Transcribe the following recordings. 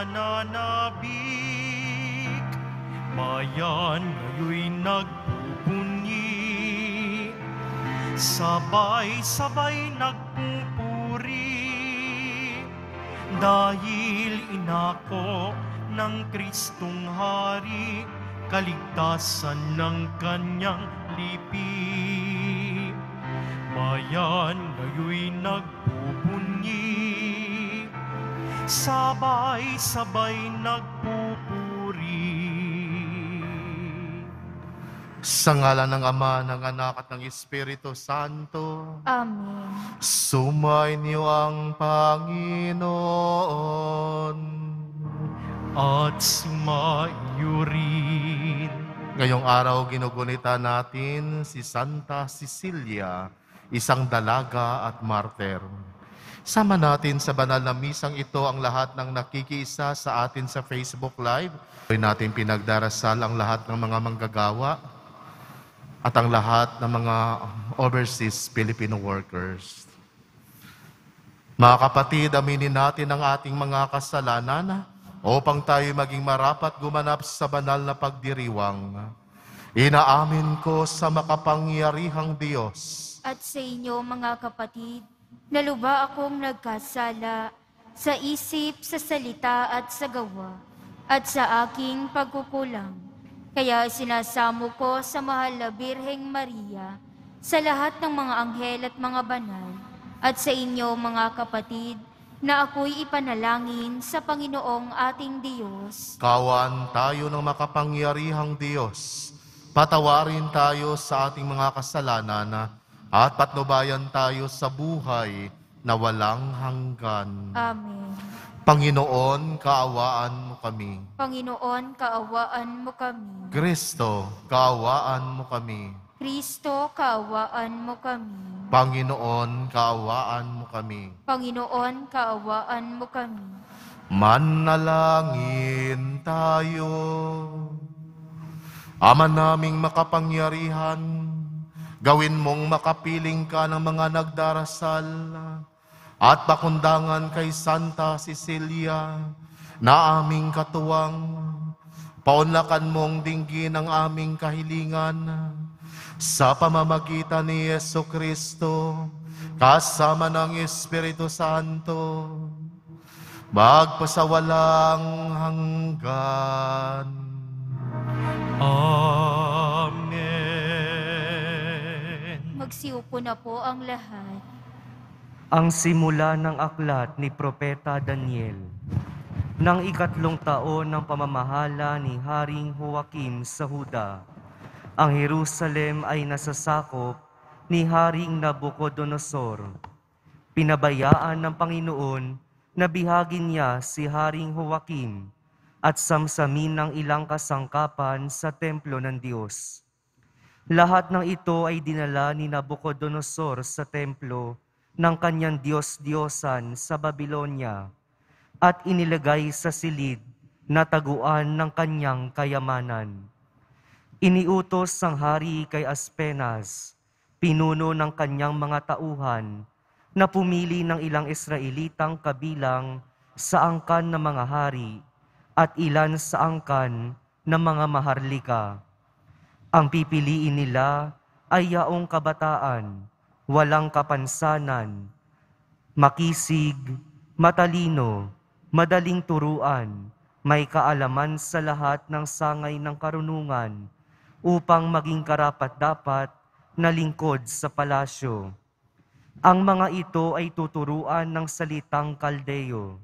nananabik, bayan ngayon'y nagbubunyi, sabay-sabay nagpupuri, dahil inako ng Kristong Hari, kaligtasan ng kanyang lipi. Bayan ngayon'y nagbubunyi, sabay-sabay nagpupuri. Sa ngalan ng Ama, ng Anak at ng Espiritu Santo. Amen. Sumainyo ang Panginoon. At sumaiyo rin. Ngayong araw, ginugunita natin si Santa Cecilia, isang dalaga at martir. Sama natin sa banal na misang ito ang lahat ng nakikiisa sa atin sa Facebook Live. Pwede natin pinagdarasal ang lahat ng mga manggagawa at ang lahat ng mga overseas Filipino workers. Mga kapatid, aminin natin ang ating mga kasalanan upang tayo maging marapat gumanap sa banal na pagdiriwang. Inaamin ko sa makapangyarihang Diyos At sa inyo, mga kapatid, naluba akong nagkasala sa isip, sa salita at sa gawa, at sa aking pagkukulang. Kaya sinasamo ko sa mahal na Birheng Maria, sa lahat ng mga anghel at mga banal, at sa inyo, mga kapatid, na ako'y ipanalangin sa Panginoong ating Diyos. Kawan tayo ng makapangyarihang Diyos. Patawarin tayo sa ating mga kasalanan at patnubayan tayo sa buhay na walang hanggan. Amen. Panginoon, kaawaan mo kami. Panginoon, kaawaan mo kami. Kristo, kaawaan mo kami. Kristo, kaawaan mo kami. Panginoon, kaawaan mo kami. Panginoon, kaawaan mo kami. Manalangin tayo. Ama naming makapangyarihan, gawin mong makapiling ka ng mga nagdarasal at pakundangan kay Santa Cecilia na aming katuwang. Paunlakan mong dinggin ang aming kahilingan sa pamamagitan ni Jesucristo, kasama ng Espiritu Santo, magpasawalang hanggan. Amen. Magsiupo na po ang lahat. Ang simula ng aklat ni Propeta Daniel. Nang 3 taon ng pamamahala ni Haring Joaquim sa Huda, ang Jerusalem ay nasasakop ni Haring Nabucodonosor. Pinabayaan ng Panginoon na bihagin niya si Haring Joaquim at samsamin ng ilang kasangkapan sa templo ng Diyos. Lahat ng ito ay dinala ni Nabucodonosor sa templo ng kanyang Diyos-Diyosan sa Babylonia at inilagay sa silid na taguan ng kanyang kayamanan. Iniutos ang hari kay Aspenas, pinuno ng kanyang mga tauhan, na pumili ng ilang Israelitang kabilang sa angkan ng mga hari at ilan sa angkan ng mga maharlika. Ang pipiliin nila ay yaong kabataan, walang kapansanan, makisig, matalino, madaling turuan, may kaalaman sa lahat ng sangay ng karunungan, upang maging karapat-dapat na lingkod sa palasyo. Ang mga ito ay tuturuan ng salitang Kaldeo.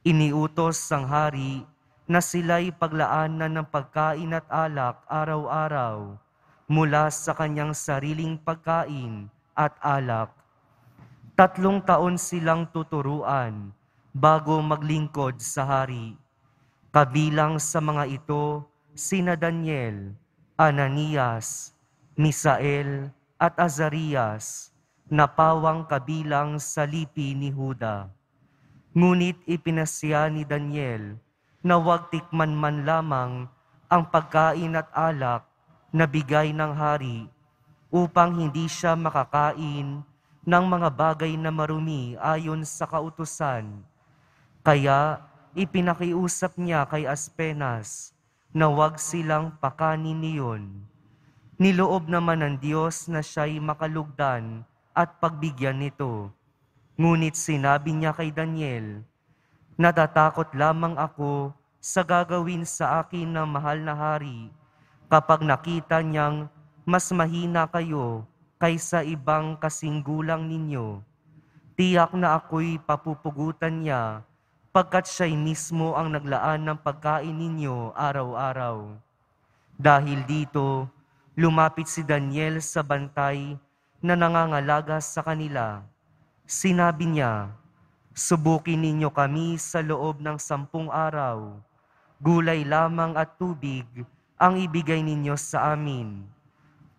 Iniutos ang hari na sila'y paglaanan ng pagkain at alak araw-araw mula sa kanyang sariling pagkain at alak. 3 taon silang tuturuan bago maglingkod sa hari. Kabilang sa mga ito, sina Daniel, Ananias, Misael at Azarias, na pawang kabilang sa lipi ni Huda. Ngunit ipinasya ni Daniel na huwag tikman man lamang ang pagkain at alak na bigay ng hari upang hindi siya makakain ng mga bagay na marumi ayon sa kautusan. Kaya ipinakiusap niya kay Aspenas na huwag silang pakanin niyon. Niloob naman ng Diyos na siya'y makalugdan at pagbigyan nito. Ngunit sinabi niya kay Daniel, "Natatakot lamang ako sa gagawin sa akin ng mahal na hari kapag nakita niyang mas mahina kayo kaysa ibang kasinggulang ninyo. Tiyak na ako'y papupugutan niya pagkat siya'y mismo ang naglaan ng pagkain ninyo araw-araw." Dahil dito, lumapit si Daniel sa bantay na nangangalaga sa kanila. Sinabi niya, "Subukin ninyo kami sa loob ng 10 araw. Gulay lamang at tubig ang ibigay ninyo sa amin.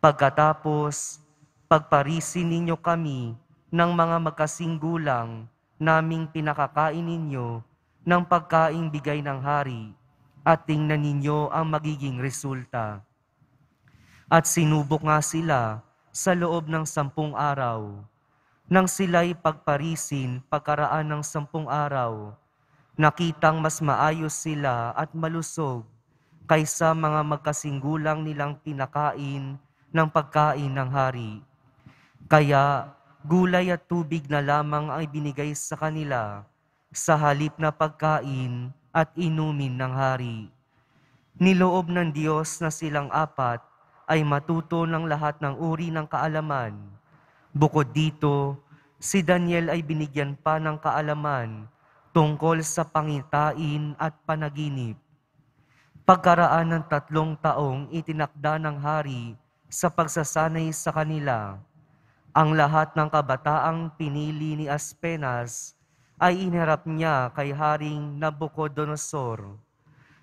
Pagkatapos, pagparisin ninyo kami ng mga magkasinggulang naming pinakakain ninyo ng pagkaing bigay ng hari at tingnan ninyo ang magiging resulta." At sinubok nga sila sa loob ng 10 araw. Nang sila'y pagparisin pagkaraan ng 10 araw, nakitang mas maayos sila at malusog kaysa mga magkasinggulang nilang pinakain ng pagkain ng hari. Kaya gulay at tubig na lamang ang ibinigay sa kanila sa halip na pagkain at inumin ng hari. Niloob ng Diyos na silang apat ay matuto ng lahat ng uri ng kaalaman. Bukod dito, si Daniel ay binigyan pa ng kaalaman tungkol sa pangitain at panaginip. Pagkaraan ng 3 taong itinakda ng hari sa pagsasanay sa kanila, ang lahat ng kabataang pinili ni Aspenas ay inharap niya kay Haring Nabucodonosor.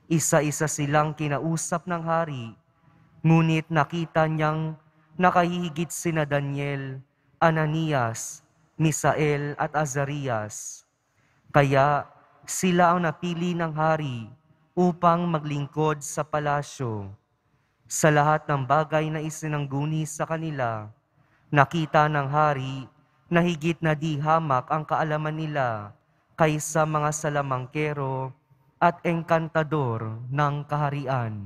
Isa-isa silang kinausap ng hari, ngunit nakita niyang nakahihigit sina Daniel, Ananias, Misael at Azarias. Kaya sila ang napili ng hari upang maglingkod sa palasyo. Sa lahat ng bagay na isinangguni sa kanila, nakita ng hari na higit na di hamak ang kaalaman nila kaysa mga salamangkero at engkantador ng kaharian.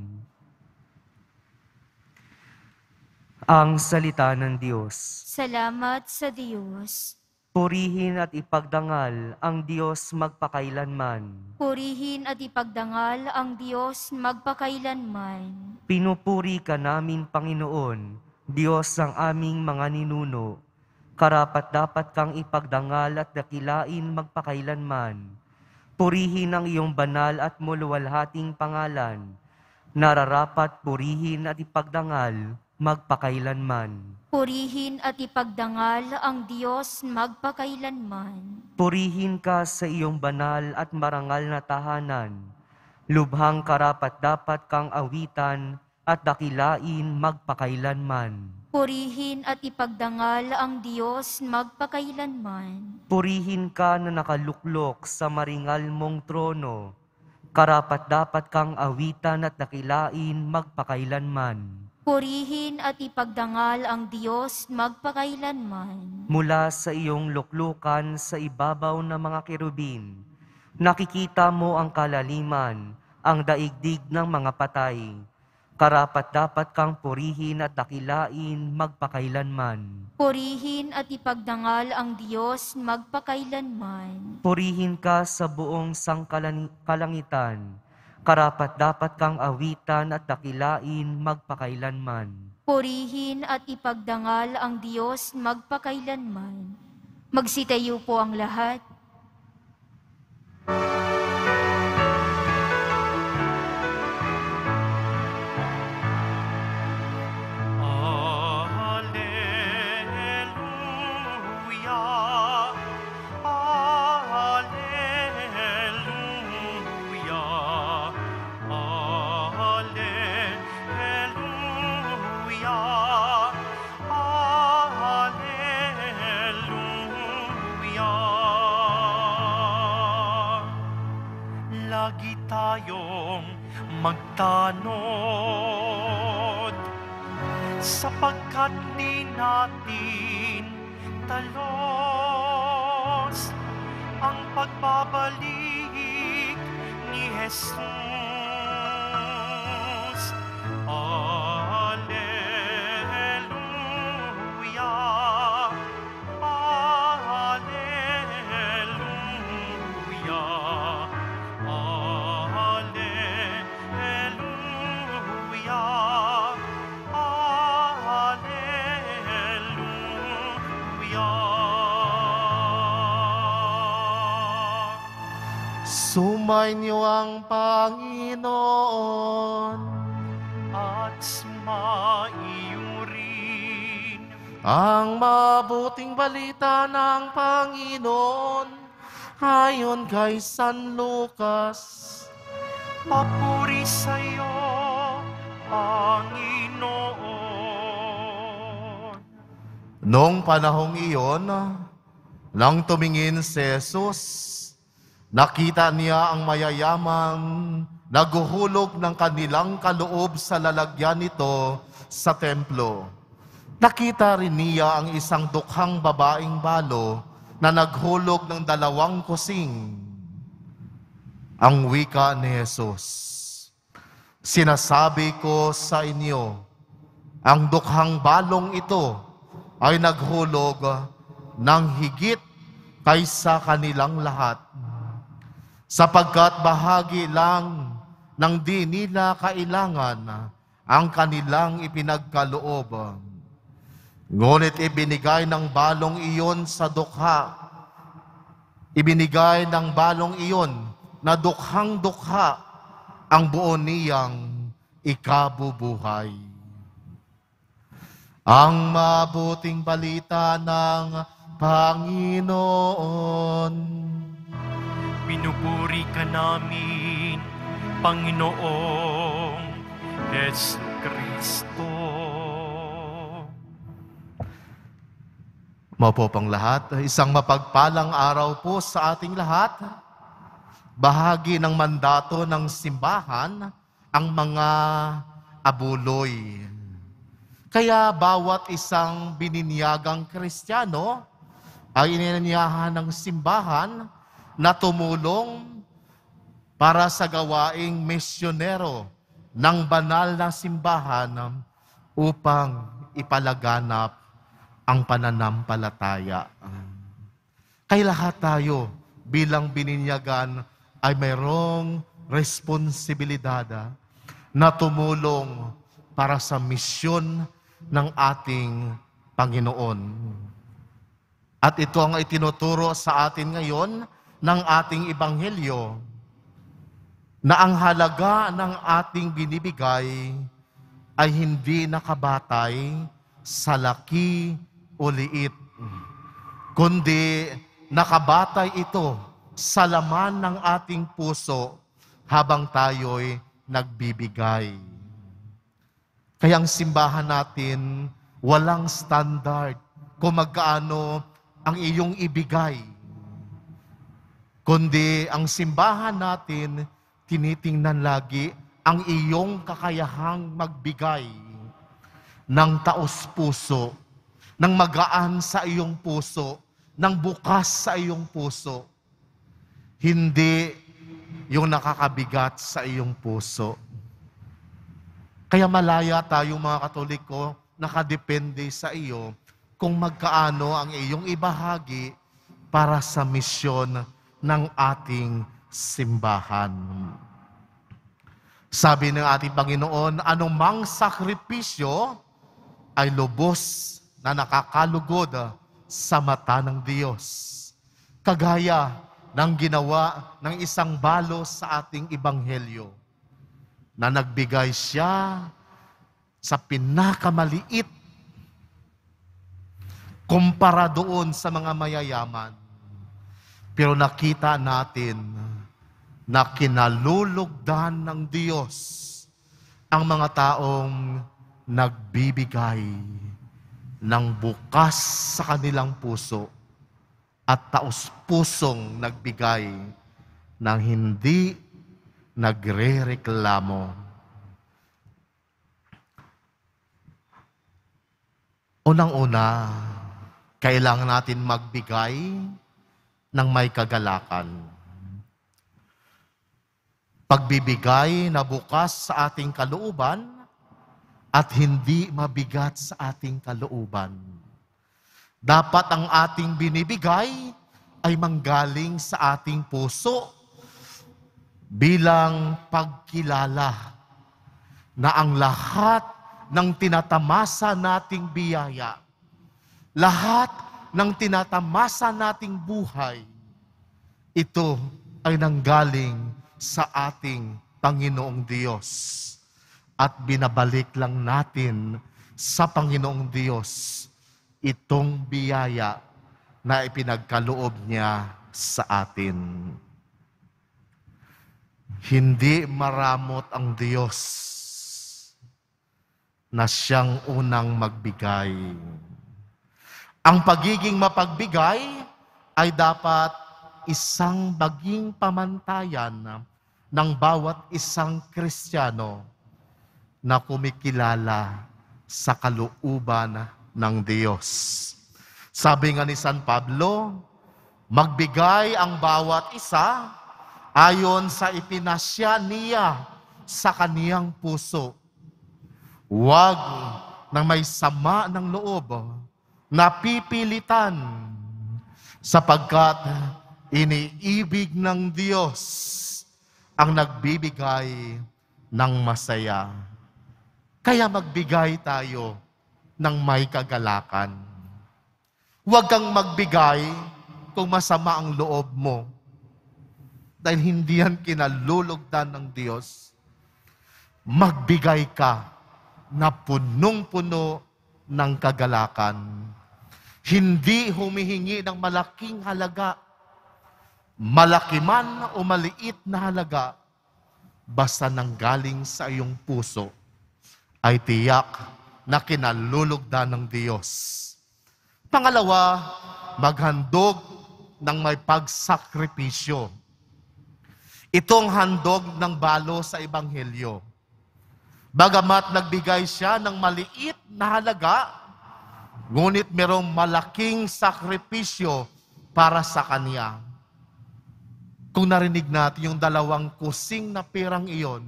Ang salita ng Diyos. Salamat sa Diyos. Purihin at ipagdangal ang Diyos magpakailanman. Purihin at ipagdangal ang Diyos magpakailanman. Pinupuri ka namin, Panginoon, Diyos ang aming mga ninuno. Karapat-dapat kang ipagdangal at dakilain magpakailanman. Purihin ang iyong banal at muluwalhating pangalan. Nararapat purihin at ipagdangal magpakailanman. Purihin at ipagdangal ang Diyos magpakailanman. Purihin ka sa iyong banal at marangal na tahanan. Lubhang karapat-dapat kang awitan at dakilain magpakailanman. Purihin at ipagdangal ang Diyos magpakailanman. Purihin ka na nakaluklok sa maringal mong trono. Karapat-dapat kang awitan at dakilain magpakailanman. Purihin at ipagdangal ang Diyos magpakailanman. Mula sa iyong luklukan sa ibabaw ng mga kerubin, nakikita mo ang kalaliman, ang daigdig ng mga patay. Karapat-dapat kang purihin at dakilain magpakailanman. Purihin at ipagdangal ang Diyos magpakailanman. Purihin ka sa buong sangkalangitan. Karapat-dapat kang awitan at dakilain magpakailanman. Purihin at ipagdangal ang Diyos magpakailanman. Magsitayo po ang lahat. Lagi tayong magtanod, sapagkat di natin talos ang pagbabalik Jesus. Alleluia. Alleluia. Alleluia. Alleluia. Sumainyo ang Panginoon. At sumaiyo rin. Ang mabuting balita ng Panginoon ayon kay San Lucas. Papuri sa'yo, Panginoon. Noong panahong iyon, nang tumingin si Jesus, nakita niya ang mayayamang naguhulog ng kanilang kaloob sa lalagyan nito sa templo. Nakita rin niya ang isang dukhang babaeng balo na naghulog ng 2 kusing. Ang wika ni Jesus, sinasabi ko sa inyo, ang dukhang balong ito ay naghulog ng higit kaysa kanilang lahat, sapagkat bahagi lang ng di nila kailangan ang kanilang ipinagkaloob. Ngunit ibinigay ng balong iyon sa dukha. Ibinigay ng balong iyon na dukhang dukha ang buo niyang ikabubuhay. Ang mabuting balita ng Panginoon. Pinupuri ka namin, Panginoong Jesucristo. Maupo pang lahat. Isang mapagpalang araw po sa ating lahat. Bahagi ng mandato ng simbahan ang mga abuloy. Kaya bawat isang bininyagang Kristiyano ay ininyahan ng simbahan na tumulong para sa gawaing misyonero ng banal na simbahan upang ipalaganap ang pananampalataya. Kaya lahat tayo bilang bininyagan ay mayroong responsibilidad na tumulong para sa misyon ng ating Panginoon. At ito ang itinuturo sa atin ngayon ng ating Ebanghelyo, na ang halaga ng ating binibigay ay hindi nakabatay sa laki o liit, kundi nakabatay ito sa laman ng ating puso habang tayo'y nagbibigay. Kaya ang simbahan natin, walang standard kung magkaano ang iyong ibigay, kundi ang simbahan natin, tinitingnan lagi ang iyong kakayahang magbigay ng taos-puso, ng magaan sa iyong puso, ng bukas sa iyong puso. Hindi yung nakakabigat sa iyong puso. Kaya malaya tayo mga Katoliko, nakadepende sa iyo kung magkaano ang iyong ibahagi para sa misyon ng ating simbahan. Sabi ng ating Panginoon, anumang sakripisyo ay lubos na nakakalugod sa mata ng Diyos. Kagaya ng ginawa ng isang balo sa ating Ebanghelyo, na nagbigay siya sa pinakamaliit kumpara doon sa mga mayayaman. Pero nakita natin na kinalulugdan ng Diyos ang mga taong nagbibigay ng bukas sa kanilang puso at taos-pusong nagbigay ng hindi nagrereklamo. Unang-una, kailangan natin magbigay ng may kagalakan. Pagbibigay na bukas sa ating kalooban at hindi mabigat sa ating kalooban. Dapat ang ating binibigay ay manggaling sa ating puso bilang pagkilala na ang lahat ng tinatamasa nating biyaya, lahat ng tinatamasa nating buhay, ito ay nanggaling sa ating Panginoong Diyos. At binabalik lang natin sa Panginoong Diyos itong biyaya na ipinagkaloob niya sa atin. Hindi maramot ang Diyos na siyang unang magbigay. Ang pagiging mapagbigay ay dapat isang baging pamantayan ng bawat isang Kristiyano na kumikilala sa kalooban ng Diyos. Sabi nga ni San Pablo, magbigay ang bawat isa ayon sa ipinasya niya sa kaniyang puso. Huwag na may sama ng loob, napipilitan, sapagkat iniibig ng Diyos ang nagbibigay ng masaya. Kaya magbigay tayo ng may kagalakan. Huwag kang magbigay kung masama ang loob mo. Dahil hindi yan kinalulugdan ng Diyos. Magbigay ka na punong-puno ng kagalakan. Hindi humihingi ng malaking halaga. Malaki man o maliit na halaga, basta nanggaling sa iyong puso, ay tiyak na kinalulugdan ng Diyos. Pangalawa, maghandog ng may pagsakripisyo. Itong handog ng balo sa Ebanghelyo. Bagamat nagbigay siya ng maliit na halaga, ngunit merong malaking sakripisyo para sa kanya. Kung narinig natin yung 2 kusing na perang iyon,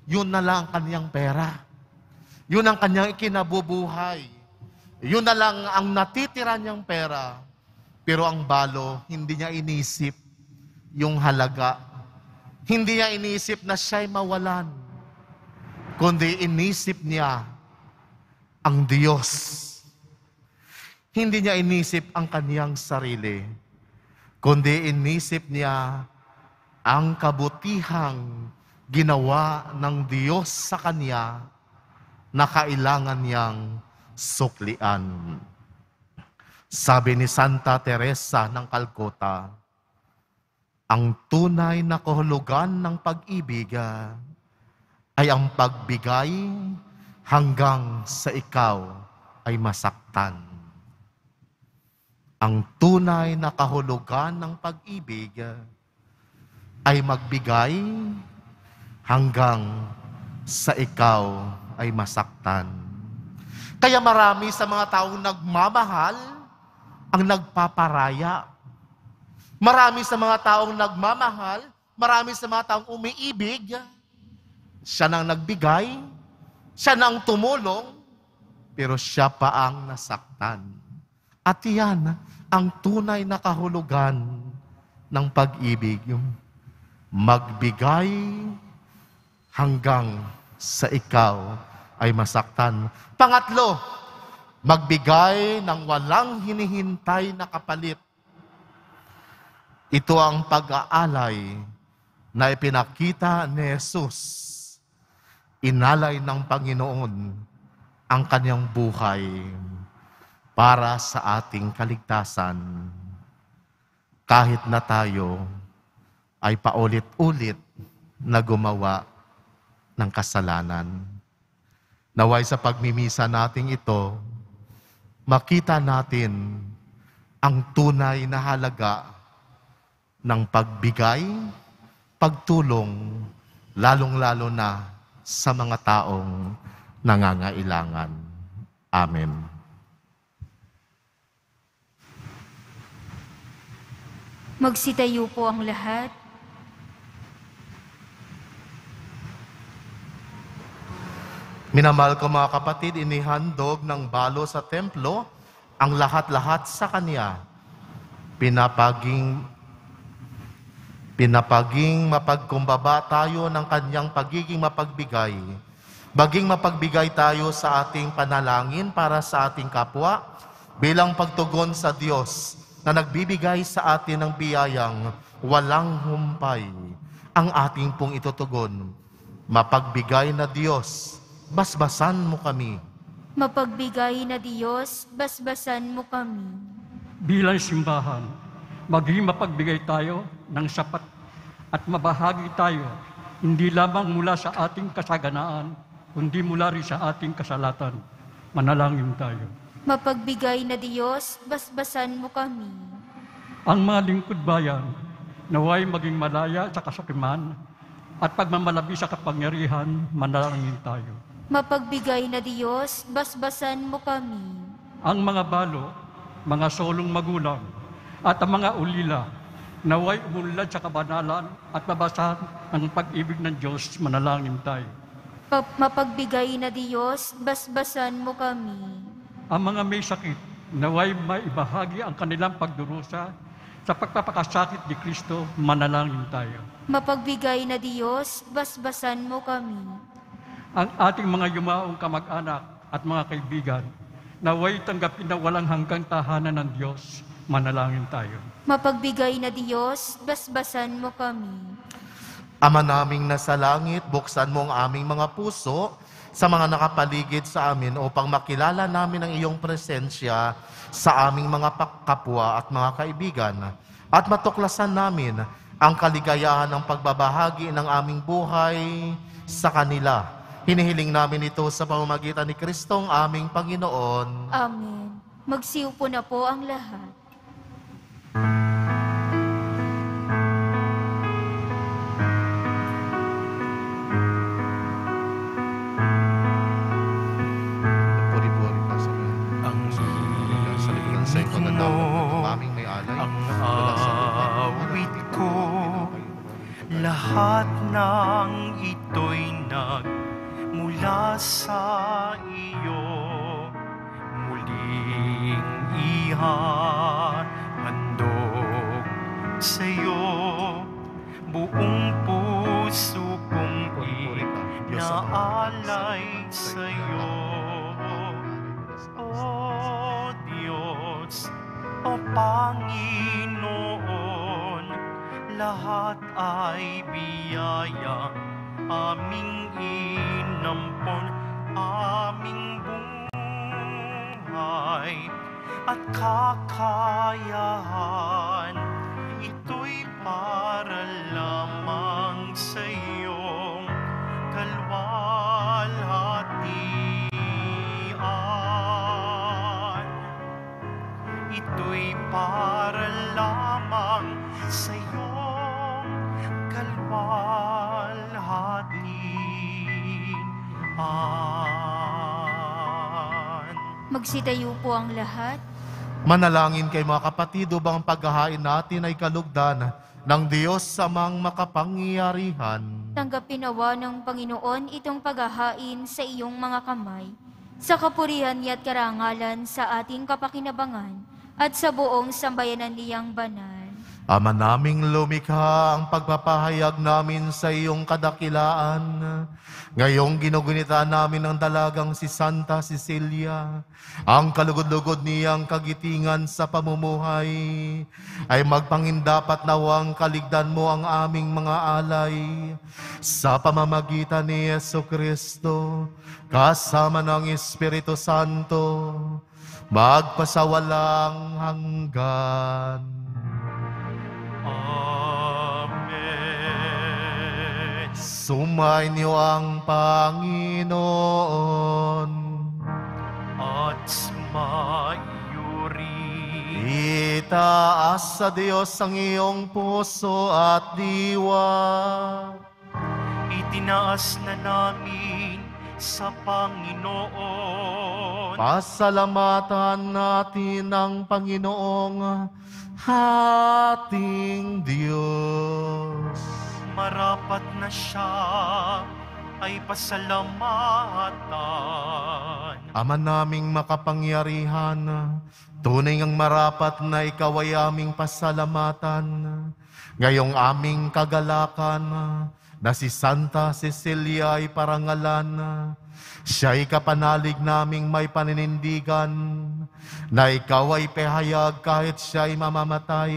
yun na lang ang kanyang pera. Yun ang kanyang ikinabubuhay. Yun na lang ang natitira niyang pera. Pero ang balo, hindi niya inisip yung halaga. Hindi niya inisip na siya'y mawalan. Kundi inisip niya ang Diyos. Hindi niya inisip ang kaniyang sarili. Kundi inisip niya ang kabutihang ginawa ng Diyos sa kanya na kailangan niyang suklian. Sabi ni Santa Teresa ng Calcutta, ang tunay na kahulugan ng pag-ibig ay ang pagbigay hanggang sa ikaw ay masaktan. Ang tunay na kahulugan ng pag-ibig ay magbigay hanggang sa ikaw ay masaktan. Kaya marami sa mga taong nagmamahal ang nagpaparaya. Marami sa mga taong nagmamahal, marami sa mga taong umiibig, siya nang nagbigay, siya nang tumulong, pero siya pa ang nasaktan. At yan ang tunay na kahulugan ng pag-ibig, yung magbigay hanggang sa ikaw ay masaktan. Pangatlo, magbigay ng walang hinihintay na kapalit. Ito ang pag-aalay na ipinakita ni Jesus. Inalay ng Panginoon ang kanyang buhay para sa ating kaligtasan. Kahit na tayo ay paulit-ulit na gumawa ng kasalanan. Naway sa pagmimisa nating ito, makita natin ang tunay na halaga ng pagbigay, pagtulong, lalong-lalo na sa mga taong nangangailangan. Amen. Magsitayo po ang lahat. Minamahal ko mga kapatid, inihandog ng balo sa templo ang lahat-lahat sa kanya. Pinapaging mapagkumbaba tayo ng kanyang pagiging mapagbigay. Baging mapagbigay tayo sa ating panalangin para sa ating kapwa bilang pagtugon sa Diyos na nagbibigay sa atin ng biyayang walang humpay. Ang ating pong itutugon, mapagbigay na Diyos, basbasan mo kami. Mapagbigay na Diyos, basbasan mo kami. Bilang simbahan, maging mapagbigay tayo ng sapat at mabahagi tayo hindi lamang mula sa ating kasaganaan, kundi mula rin sa ating kasalatan. Manalangin tayo. Mapagbigay na Diyos, basbasan mo kami. Ang mga lingkod bayan, naway maging malaya sa kasakiman at pagmamalabi sa kapangyarihan, manalangin tayo. Mapagbigay na Diyos, basbasan mo kami. Ang mga balo, mga solong magulang, at ang mga ulila, naway umunlad sa kabanalan at mabasahan ng pag-ibig ng Diyos, manalangin tayo. Mapagbigay na Diyos, basbasan mo kami. Ang mga may sakit, naway maibahagi ang kanilang pagdurusa sa pagpapakasakit ni Kristo, manalangin tayo. Mapagbigay na Diyos, basbasan mo kami. Ang ating mga yumaong kamag-anak at mga kaibigan, naway tanggapin na walang hanggang tahanan ng Diyos, manalangin tayo. Mapagbigay na Diyos, basbasan mo kami. Ama naming nasa langit, buksan mo ang aming mga puso sa mga nakapaligid sa amin upang makilala namin ang iyong presensya sa aming mga kapwa at mga kaibigan at matuklasan namin ang kaligayahan ng pagbabahagi ng aming buhay sa kanila. Hinihiling namin ito sa pamamagitan ni Kristong aming Panginoon. Amen. Magsiupo na po ang lahat. Puri-puri ka sa likuran sa iyong kagandang aming may alay. Ang awit ko, lahat ng ito'y nagmula sa iyo. Muling ihahandog sa iyo, buong puso kong inaalay sa iyo. O Diyos, o Panginoon, lahat ay biyayang aming inampon, aming buhay at kakayahan. Ito'y para lamang sa iyong kalwalhatian. Ito'y para lamang sa iyong kalwalhatian. Magsitayo po ang lahat. Manalangin kay mga kapatid upang ang paghahain natin ay kalugdan ng Diyos sa mang makapangyarihan. Tanggapin nawa ng Panginoon itong paghahain sa iyong mga kamay, sa kapurihan niya at karangalan sa ating kapakinabangan at sa buong sambayanan niyang banal. Ama naming lumikha, ang pagpapahayag namin sa iyong kadakilaan. Ngayong ginugunita namin ang dalagang si Santa Cecilia, ang kalugod-lugod niyang kagitingan sa pamumuhay, ay magpangindapat nawang kaligdan mo ang aming mga alay sa pamamagitan ni Jesucristo, kasama ng Espiritu Santo, magpasawalang hanggan. Amen. Sumainyo ang Panginoon. At sumaiyo rin. Itaas sa Diyos ang iyong puso at diwa. Itinaas na namin sa Panginoon. Pasalamatan natin ang Panginoong ating Diyos. Marapat na siya ay pasalamatan. Ama naming makapangyarihan, tunay ngang marapat na ikaw ay aming pasalamatan. Ngayong aming kagalakan, na si Santa Cecilia ay parangalan, siya'y kapanalig naming may paninindigan, na ikaw ay pahayag kahit siya'y mamamatay,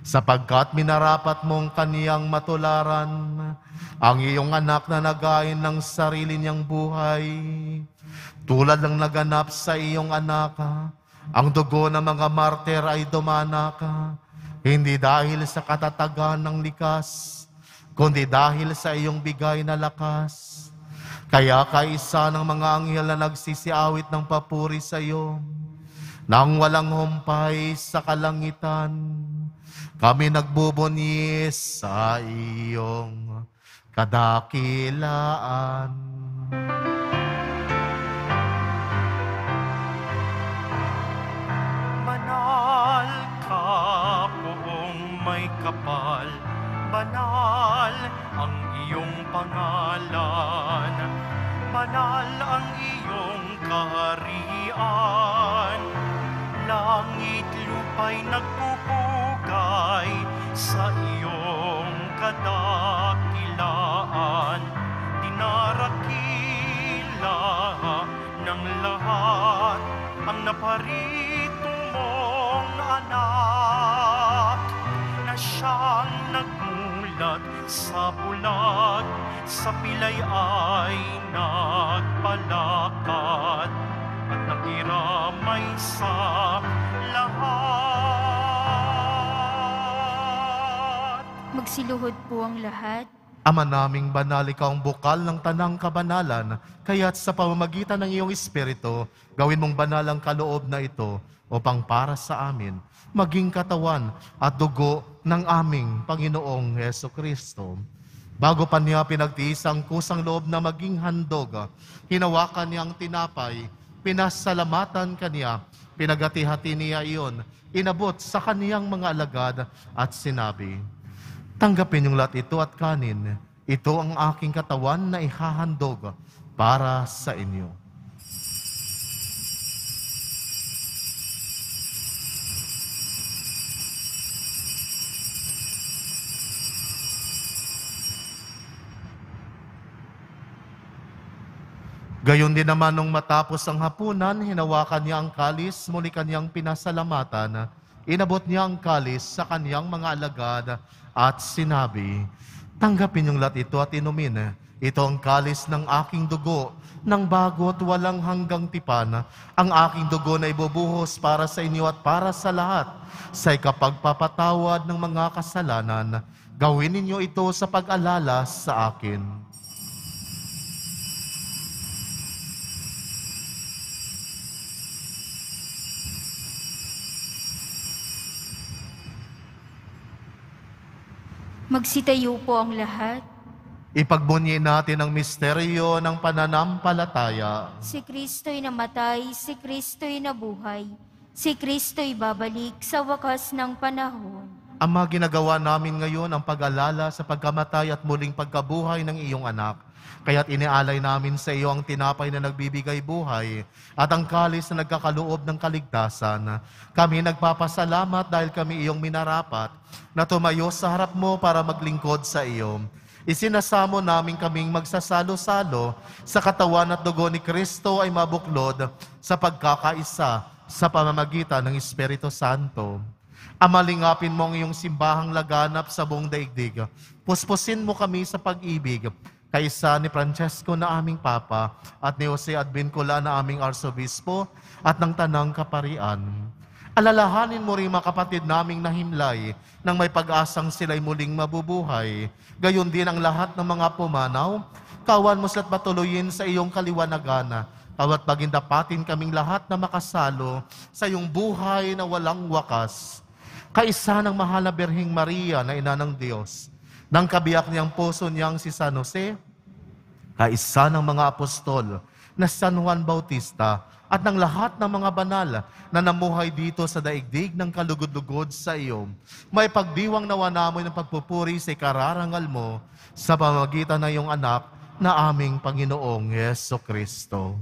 sapagkat minarapat mong kaniyang matularan, ang iyong anak na nagain ng sarili niyang buhay. Tulad ng naganap sa iyong anak, ang dugo ng mga martir ay dumanak, hindi dahil sa katatagan ng likas, kundi dahil sa iyong bigay na lakas. Kaya kaisa ng mga anghel na nagsisiawit ng papuri sa iyo, nang walang humpay sa kalangitan, kami nagbubunyi sa iyong kadakilaan. Banal ka, poong may kapal, banal ang iyong pangalan, banal ang iyong kaharian. Langit lupa'y nagpupugay sa iyong kadakilaan. Dinarakila ng lahat ang naparito mong anak, na siyang nagmulat sa bulag, sa pilay ay nagpalakad, at nakiramay sa lahat. Magsiluhod po ang lahat. Ama naming banal, ikaw ang bukal ng tanang kabanalan, kaya't sa pamamagitan ng iyong Espiritu, gawin mong banal ang kaloob na ito upang para sa amin, maging katawan at dugo ng aming Panginoong Hesukristo. Bago pa niya pinagtiis ang kusang loob na maging handog, hinawakan niya ang tinapay, pinasalamatan kaniya, pinagati-hati niya iyon, inabot sa kaniyang mga alagad at sinabi, "Tanggapin yung lahat ito at kanin. Ito ang aking katawan na ihahandog para sa inyo." Gayon din naman nung matapos ang hapunan, hinawakan niya ang kalis, muli kanyang pinasalamatan, inabot niya ang kalis sa kanyang mga alagad at sinabi, "Tanggapin yung lahat ito at inumin. Ito ang kalis ng aking dugo, ng bago at walang hanggang tipan. Ang aking dugo na ibubuhos para sa inyo at para sa lahat, sa ikapagpapatawad ng mga kasalanan. Gawin ninyo ito sa pag-alala sa akin." Magsitayo po ang lahat. Ipagbunyi natin ang misteryo ng pananampalataya. Si Kristo'y namatay, si Kristo'y nabuhay, si Kristo'y babalik sa wakas ng panahon. Ama, ginagawa namin ngayon ang pag-alala sa pagkamatay at muling pagkabuhay ng iyong anak. Kaya't inialay namin sa iyo ang tinapay na nagbibigay buhay at ang kalis na nagkakaloob ng kaligtasan. Kami nagpapasalamat dahil kami iyong minarapat na tumayo sa harap mo para maglingkod sa iyo. Isinasamo namin kaming magsasalo-salo sa katawan at dugo ni Kristo ay mabuklod sa pagkakaisa sa pamamagitan ng Espiritu Santo. Amalingapin mo ang iyong simbahang laganap sa buong daigdig. Puspusin mo kami sa pag-ibig, kaisa ni Francesco na aming Papa at ni Jose Advincula na aming Arsobispo at ng Tanang Kaparian. Alalahanin mo rin mga kapatid naming nahimlay nang may pag-asang sila'y muling mabubuhay. Gayon din ang lahat ng mga pumanaw, kawan mo sila't patuloyin sa iyong kaliwanagan. Kawat pagindapatin kaming lahat na makasalo sa iyong buhay na walang wakas. Kaisa ng mahal na Birheng Maria na ina ng Diyos, ng kabiyak niyang puso niyang si San Jose, kaisa ng mga apostol na San Juan Bautista, at ng lahat ng mga banal na namuhay dito sa daigdig ng kalugod-lugod sa iyo, may pagdiwang nawa namin ng pagpupuri sa ikararangal mo sa pamamagitan ng iyong anak na aming Panginoong Yeso Kristo.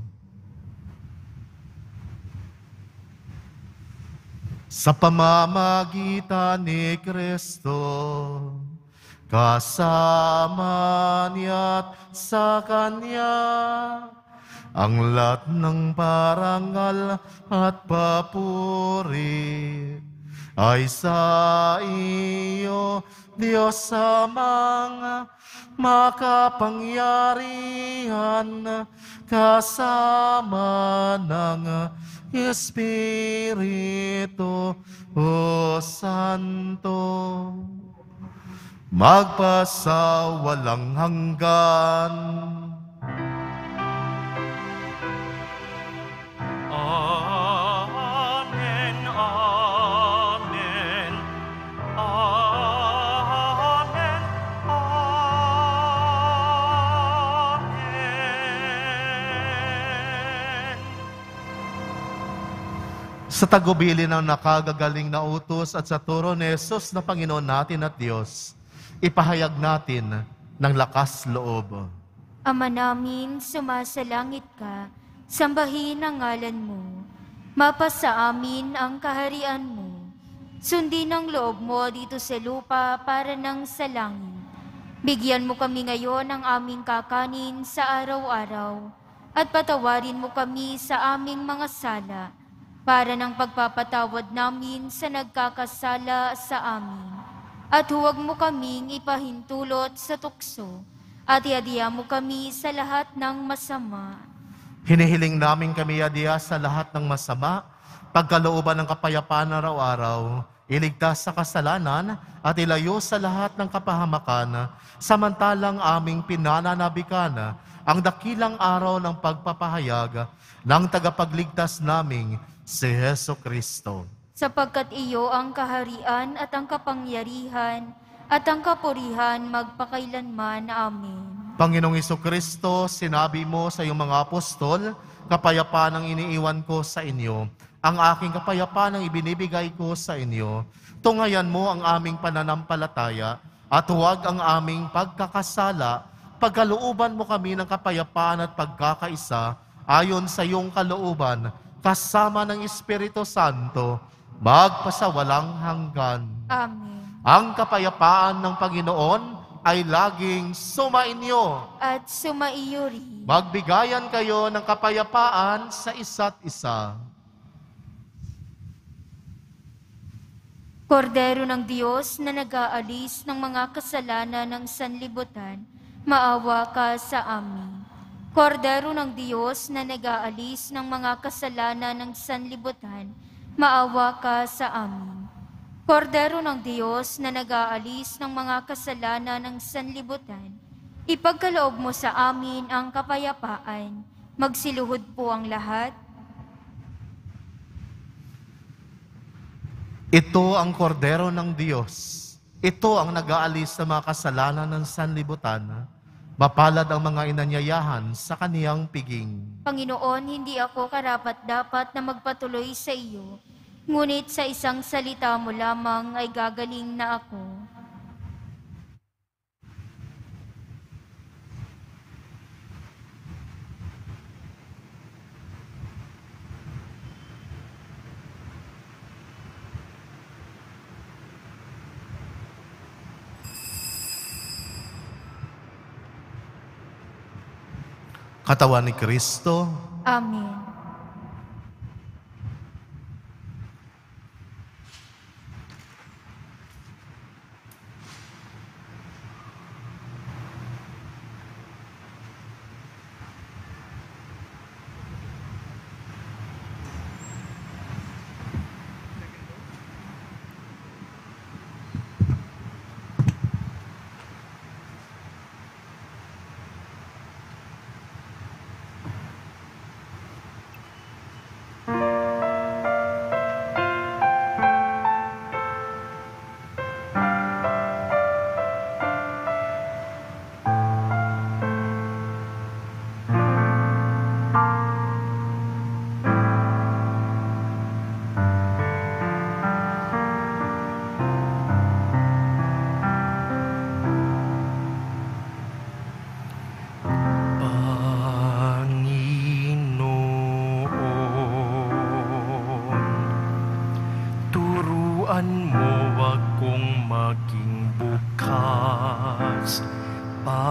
Sa pamamagitan ni Kristo, kasama niya't sa Kanya, ang lahat ng parangal at papuri ay sa iyo, Diyos amang makapangyarihan, kasama ng Espiritu Santo, magpasawalang hanggan. Amen, amen, amen, amen. Sa tagubili ng nakagagaling na utos at sa turo ni Jesus na Panginoon natin at Diyos, ipahayag natin ng lakas loob. Ama namin, sumasalangit ka, sambahin ang ngalan mo. Mapasa amin ang kaharian mo. Sundin ang loob mo dito sa lupa para nang sa langit. Bigyan mo kami ngayon ng aming kakanin sa araw-araw at patawarin mo kami sa aming mga sala para ng pagpapatawad namin sa nagkakasala sa amin. At huwag mo kaming ipahintulot sa tukso at iadya mo kami sa lahat ng masama. Hinihiling namin kami adya sa lahat ng masama, pagkalooban ng kapayapaan araw-araw, iligtas sa kasalanan at ilayo sa lahat ng kapahamakan, samantalang aming pinananabikan ang dakilang araw ng pagpapahayag ng tagapagligtas naming si Heso Kristo. Sapagkat iyo ang kaharian at ang kapangyarihan at ang kapurihan magpakailanman. Amen. Panginoong Jesucristo, sinabi mo sa iyong mga apostol, kapayapaan ang iniiwan ko sa inyo. Ang aking kapayapaan ang ibinibigay ko sa inyo. Tungayan mo ang aming pananampalataya at huwag ang aming pagkakasala. Pagkalooban mo kami ng kapayapaan at pagkakaisa ayon sa iyong kalooban, kasama ng Espiritu Santo, magpasawalang hanggan. Amen. Ang kapayapaan ng Panginoon ay laging sumainyo. At sumaiyo rin. Magbigayan kayo ng kapayapaan sa isa't isa. Kordero ng Diyos na nag-aalis ng mga kasalanan ng sanlibutan, maawa ka sa amin. Kordero ng Diyos na nag-aalis ng mga kasalanan ng sanlibutan, maawa ka sa amin. Kordero ng Diyos na nag-aalis ng mga kasalanan ng sanlibutan, ipagkaloob mo sa amin ang kapayapaan. Magsiluhod po ang lahat. Ito ang kordero ng Diyos. Ito ang nag-aalis sa mga kasalanan ng sanlibutan. Mapalad ang mga inanyayahan sa kaniyang piging. Panginoon, hindi ako karapat-dapat na magpatuloy sa iyo, ngunit sa isang salita mo lamang ay gagaling na ako. Katawan ni Kristo. Amen.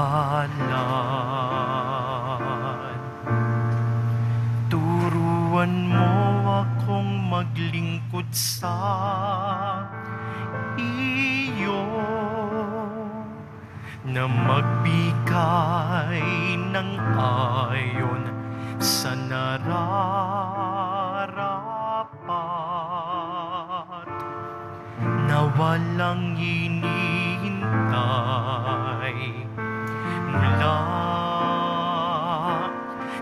palad. Turuan mo akong maglingkod sa iyo, na magbigay ng ayon sa nararapat, na walang hinihintay mula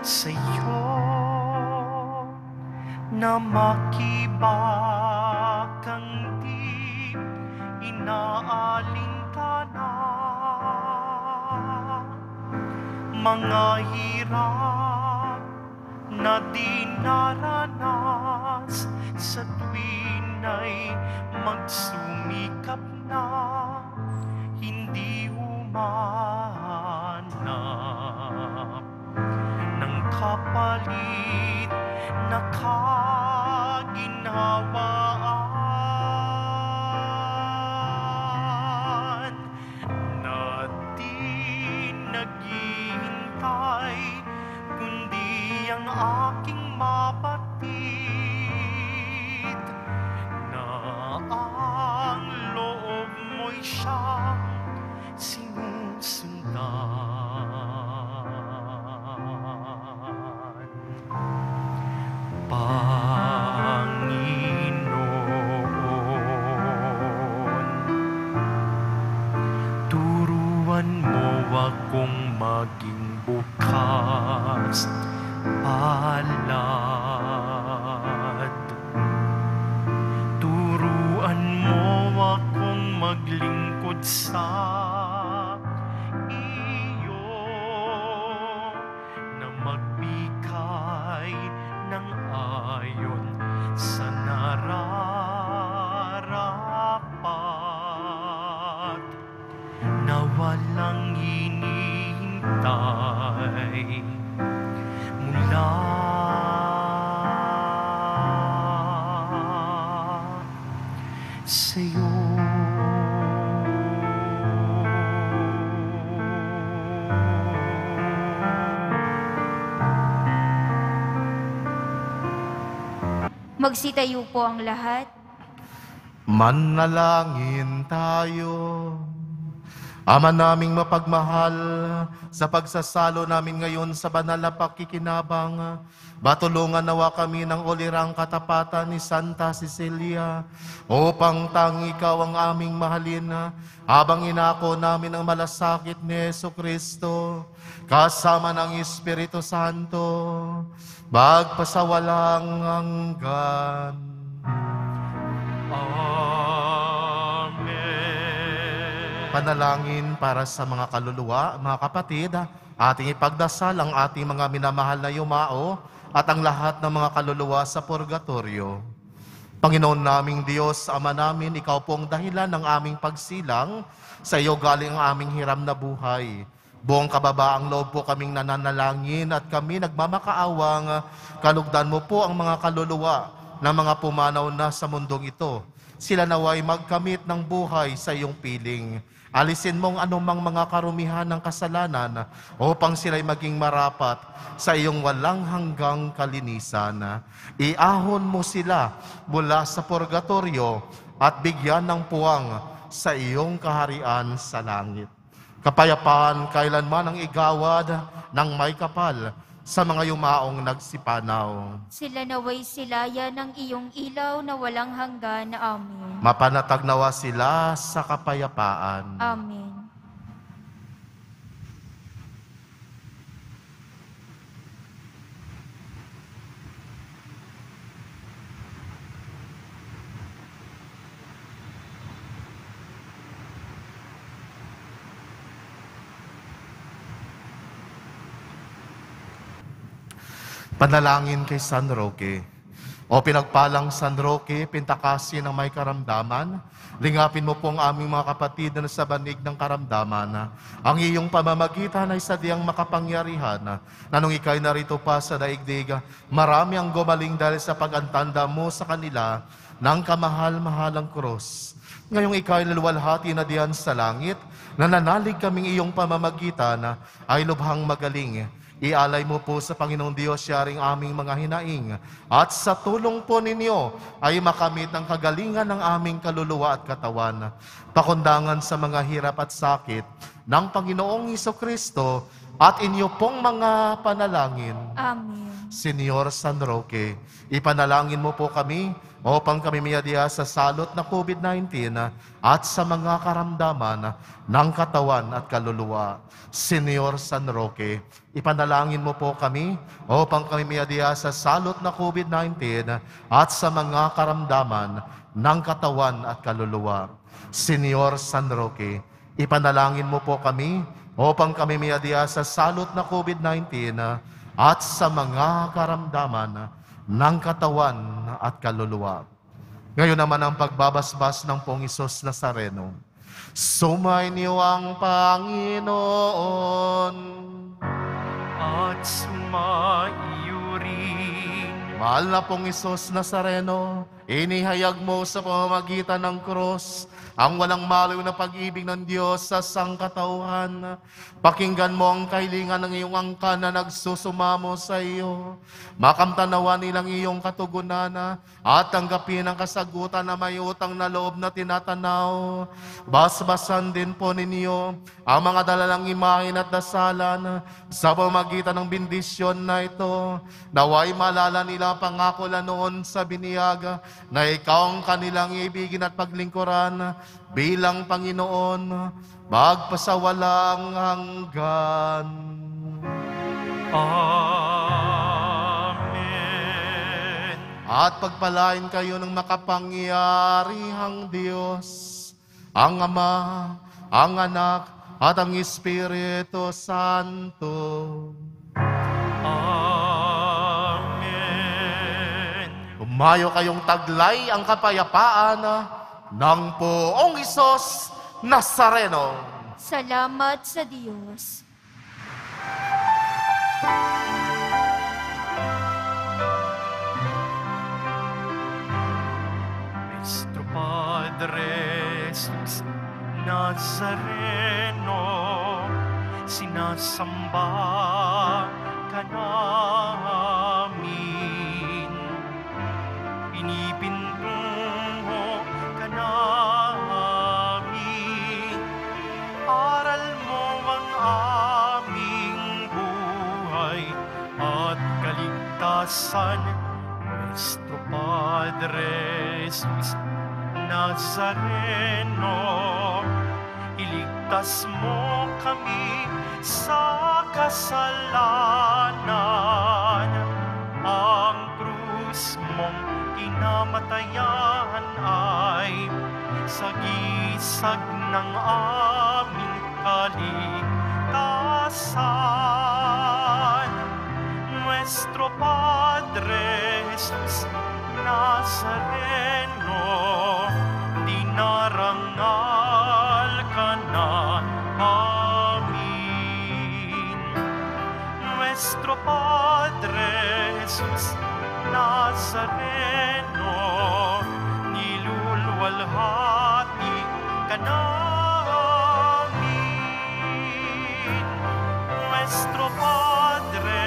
sa iyo, na makibakang di inaalintana, mga hirap na dinaranas sa tuwin ay magsumikap na hindi humanap ng kapalit na kaginhawaan, na di naghihintay kundi ang aking mapatid, na ang loob mo'y siyang sinusundan. Panginoon, turuan mo akong maging bukas palad. Turuan mo akong maglingkod sa iyo, na magbigay ng ayon sa nararapat, na walang hinihintay mula sa iyo. Magsitayo po ang lahat. Manalangin tayo. Ama naming mapagmahal, sa pagsasalo namin ngayon sa banal na pakikinabang, batulungan nawa kami ng ulirang katapatan ni Santa Cecilia, upang tangi ikaw ang aming mahalin, habang inako namin ang malasakit ni Jesucristo, kasama ng Espiritu Santo, magpasawalang hanggan. Panalangin para sa mga kaluluwa, mga kapatid, ating ipagdasal ang ating mga minamahal na yumao at ang lahat ng mga kaluluwa sa purgatorio. Panginoon naming Diyos, Ama namin, Ikaw po ang dahilan ng aming pagsilang, sa iyo galing ang aming hiram na buhay. Buong kababaang loob po kaming nananalangin at kami nagmamakaawang kalugdan mo po ang mga kaluluwa na mga pumanaw na sa mundong ito. Sila naway magkamit ng buhay sa iyong piling. Alisin mong anumang mga karumihan ng kasalanan upang sila'y maging marapat sa iyong walang hanggang kalinisan. Iahon mo sila mula sa purgatorio at bigyan ng puwang sa iyong kaharian sa langit. Kapayapaan kailanman ang igawad ng may kapal sa mga yumaong nagsipanaw. Sila naway silaya ng iyong ilaw na walang hanggan. Amen. Mapanatag nawa sila sa kapayapaan. Amen. Panalangin kay San Roque. O pinagpalang San Roque, pintakasi ng may karamdaman, lingapin mo po ang aming mga kapatid na sa banig ng karamdaman. Ang iyong pamamagitan ay sadyang makapangyarihan, na nung ika'y narito pa sa daigdig, marami ang gumaling dahil sa pag-antanda mo sa kanila, ng kamahal-mahalang krus. Ngayong ikaw ay naluwalhati na diyan sa langit, nananalig kaming iyong pamamagitan ay lubhang magaling. Ialay mo po sa Panginoong Diyos yaring aming mga hinaing, at sa tulong po ninyo ay makamit ang kagalingan ng aming kaluluwa at katawan. Pakundangan sa mga hirap at sakit ng Panginoong Hesukristo at inyo pong mga panalangin. Amen. Senyor San Roque, ipanalangin mo po kami upang kami miyadiya sa salot na COVID-19 at sa mga karamdaman ng katawan at kaluluwa. Senyor San Roque, ipanalangin mo po kami upang kami miyadiya sa salot na COVID-19 at sa mga karamdaman ng katawan at kaluluwa. Senyor San Roque, ipanalangin mo po kami upang kami miyadiya sa salot na COVID-19 at sa mga karamdaman ng katawan at kaluluwa. Ngayon naman ang pagbabasbas ng Poong Hesus Nazareno. Sumainyo ang Panginoon. At sumaiyo rin. Mahal na Poong Hesus Nazareno, inihayag mo sa pamamagitan ng krus ang walang maliw na pag-ibig ng Diyos sa sangkatauhan. Pakinggan mo ang kahilingan ng iyong angkan na nagsusumamo sa iyo. Makamtanawan nilang iyong katugunan at tanggapin ang kasagutan na may utang na loob na tinatanaw. Basbasan din po ninyo ang mga dalalang imahin at dasalan sa pamamagitan ng bendisyon na ito. Naway malala nila ang pangako na noon sa biniyag na ikaw ang kanilang ibigin at paglingkuran bilang Panginoon magpasawalang hanggan. Amen. At pagpalain kayo ng makapangyarihang Diyos, ang Ama, ang Anak, at ang Espiritu Santo. Amen. Umayo kayong taglay ang kapayapaan ng Poong Hesus Nazareno. Salamat sa Diyos. Nuestro Padre Jesus Nazareno, sinasamba ka namin. Pinipintungo ka namin. Aral mo ang aming buhay at kaligtasan. Nuestro Padre Jesus Nazareno, iligtas mo kami sa kasalanan. Ang krus mong kinamatayan ay sagisag ng aming kaligtasan. Nuestro Padre Jesus Nazareno, dinarangal ka na amin. Nuestro Padre Jesus Nazareno, niluluwalhati ka namin. Nuestro Padre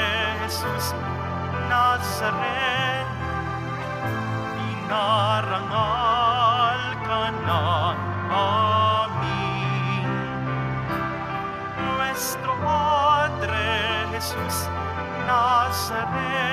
Jesus Nazareno, dinarangal ka na amin. Nuestro Padre Jesus Nazareno,